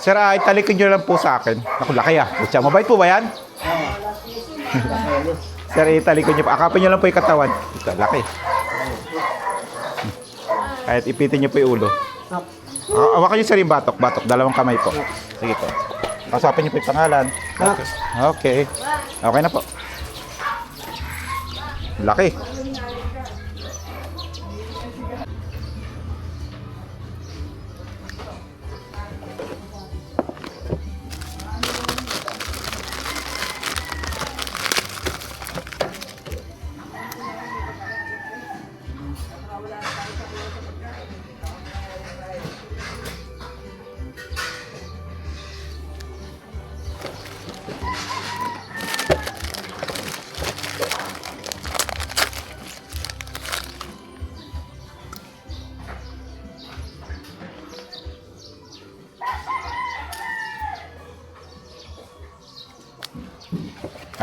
Sir, italikin nyo lang po sa akin. Naku, laki ah. Pucha, mabait po ba yan? Sir, italikin nyo po. Akapin nyo lang po yung katawan. Ito, laki. Kahit ipitin nyo po yung ulo. Awakan nyo sir yung batok. Dalawang kamay po. Sige po. Kasapin nyo po yung pangalan. Okay. Okay na po. Laki.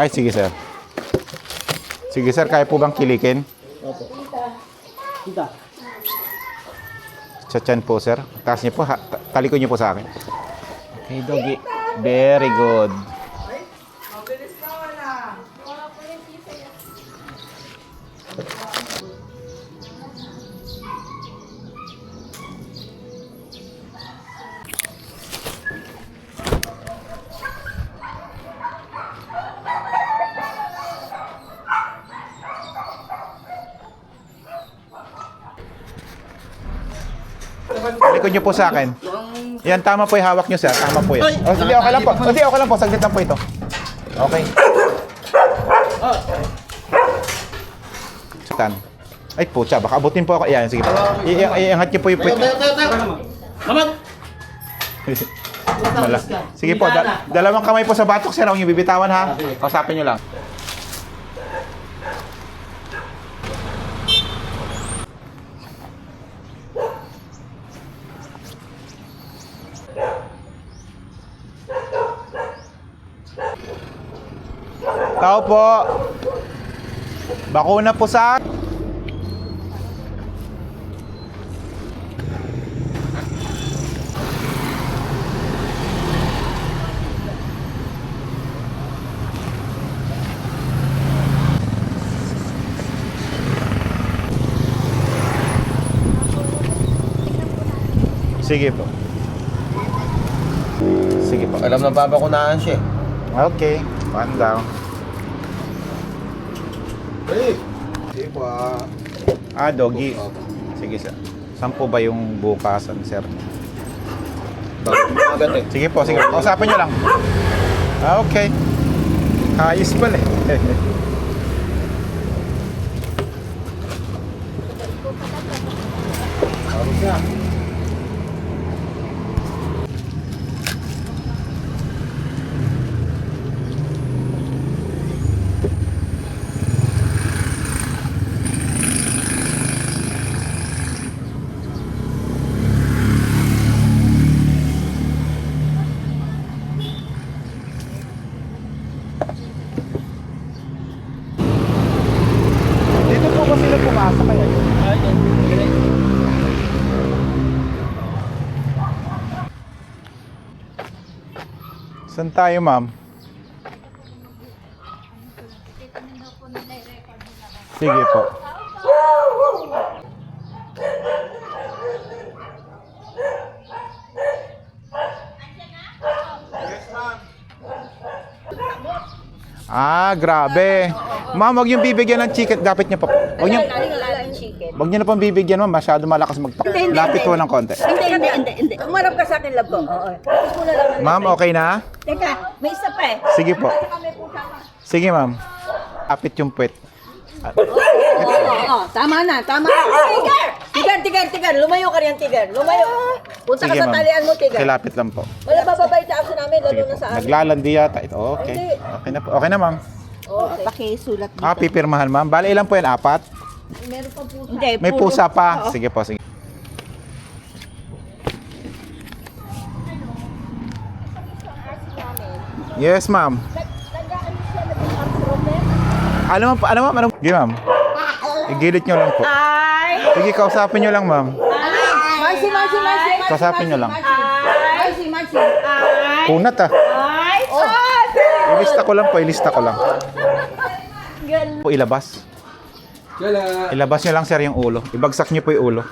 Ay, sige sir. Sige sir, kaya po bang kilikin? Opo. Kita. Sa tiyan po sir. Taas niyo po, talikod niyo po sa akin. Okay, doggy. Very good. Talikod niyo po sa akin. Yan, tama po yung hawak niyo sir. Tama po yan. Oh, sige, okay lang po. Oh, sige, okay lang po. Saglit lang po ito. Okay. Satan. Ay, pucha. Baka abutin po ako. Yan, sige po. Iangat niyo po yung puwit. Kamat! Sige po, dalawang kamay po sa batok sir. Huwag niyo bibitawan ha. Kausapin niyo lang. Tao po. Bakuna po sa... Sige po. Sige po. Alam na babakunahan siya. Okay. One down. Sige po. Doggy. Sige sir. Saan po ba yung bukasan sir? Agad eh. Sige po, sige. Kausapin nyo lang. Okay. Ayos pala eh. Tapos na. Dito po ba sila pumasok kaya? Saan tayo ma'am? Sige po. Grabe. Ma'am, huwag yung bibigyan ng chicken. Dapat niya pa. Huwag niyo na pang bibigyan, ma'am. Masyado malakas magtak. Lapit ko ng konti. Hindi. Umarap ka sa akin, love ko. Oo. Tapos mo na lang. Ma'am, okay na? Teka, may isa pa eh. Sige po. Sige, ma'am. Lapit yung puwet. Oo, tama na. Tigar. Lumayo ka riyan, Tigar. Lumayo. Punta ka Sige, sa ma'am. talian mo, Tigar. Kilapit lang po. Wala bababay sa action namin, lalo Sige na po. sa amin. Naglalandi yata ito. Okay. Hindi. Okay na po. Okay na, ma'am. Okay. Pakisulat dito. Pipirmahan, ma'am. Bale, ilan po yan? 4? Meron pa pusa. Hindi, May puro- pusa pa. Oo. Sige po, sige. Yes, ma'am. Ano ma'am? Sige, ma'am. Igilit nyo lang po. Ay! Sige, kausapin nyo lang, ma'am. Marcy. Kausapin nyo lang. Ay! si Marcy. Ay! Kunat ah. Ay! Oh! Ilista ko lang po, ilista ko lang. Galing. Po ilabas. Kala. Ilabas niyo lang sir yung ulo. Ibagsak niyo po yung ulo.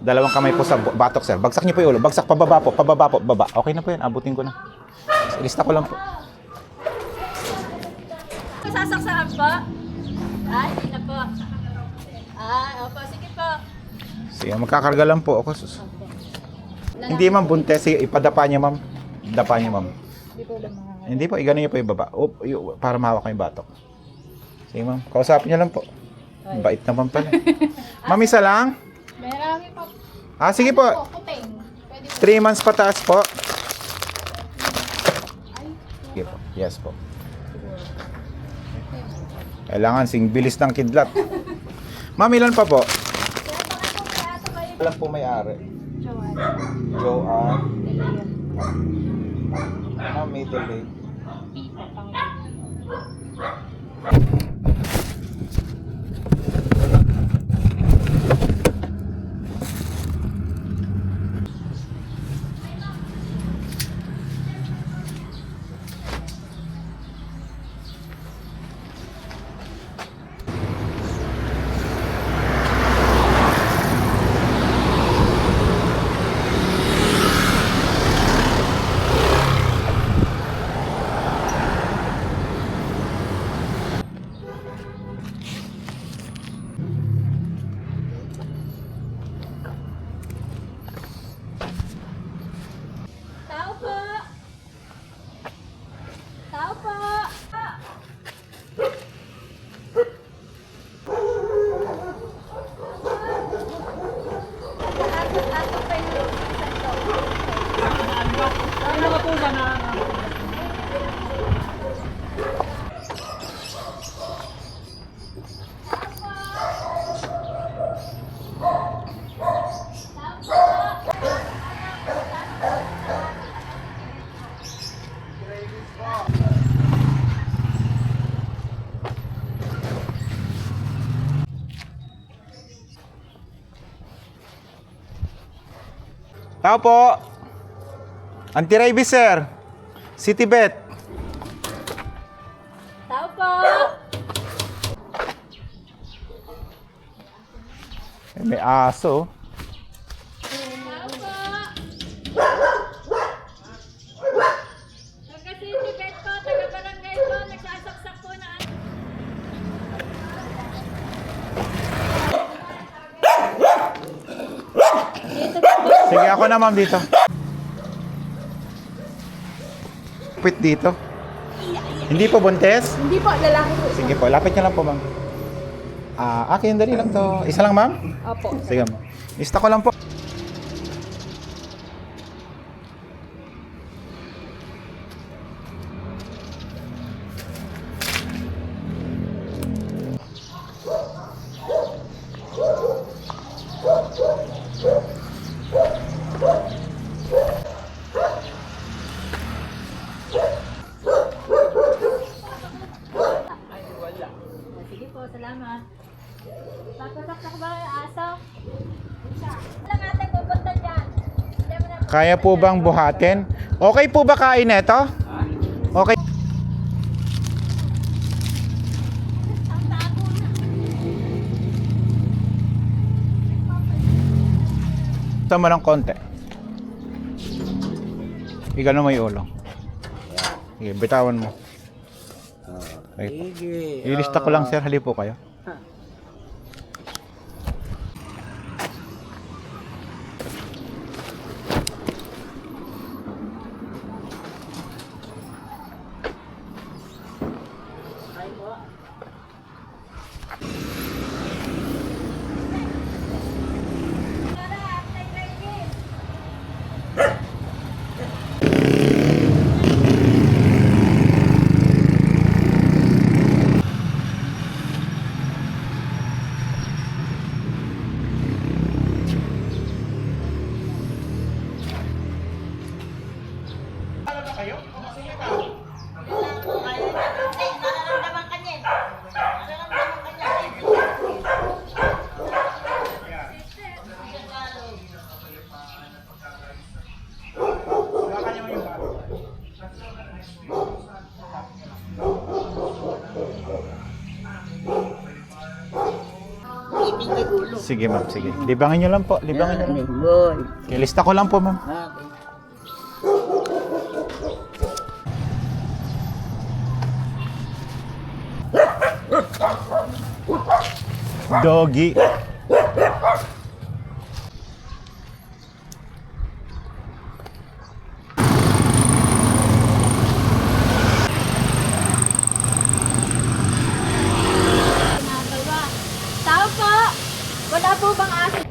Dalawang kamay po sa batok sir. Bagsak niyo po yung ulo. Bagsak pababa po, baba. Okay na po yan, abutin ko na. Ilista ko lang po. Sasaksakan po? Ay, hindi na po. Opo, sige po. Sige, magkakarga lang po ako. Hindi ma'am, buntes. Sige, ipadapa niya ma'am. Dapa niya ma'am. Hindi po lang mga... Hindi po, igano niyo po yung baba. Para mahawak ko yung batok. Sige ma'am, kausapin niyo lang po. Bait naman pala. Ma'am, isa lang? Marami pa Sige po. kuting. Pwede 3 months pataas po. Sige po. Yes po. Kailangan sing bilis ng kidlat. Ma'am, ilan pa po? Alam po may-ari. Joanne. Ma'am, may delay. Tao po! Tao po! Ato pa yung Tao po. Anti-rabies, sir. City Bet. Tao po! May aso. Tao po! Taga-citibet po, taga-barangay po, nagsasaksak po na Sige, ako na ma'am dito. Pwit dito. Hindi po buntes? Hindi po, lalaki po. Sige po, lapit niyo lang po ma'am. Akin, dali lang to. Isa lang ma'am? Opo. Sige ma'am. Lista ko lang po. Sige po, salamat. Papasaksak ba yung aso? Wala nga tayo pupunta dyan. Hindi mo na- Kaya po bang buhatin? Okay po ba kain ito? Okay. Ang tago na. Sama ng konti. Igano mo yung ulo. Sige, bitawan mo. Okay. Ilista ko lang sir, hali po kayo. hindi ulo. Sige ma'am, sige. Libangin nyo lang po, libangin nyo lang. Boy. Okay, lista ko lang po ma'am. Okay. Doggy. Ginagawa. Tao po! Wala po bang aso?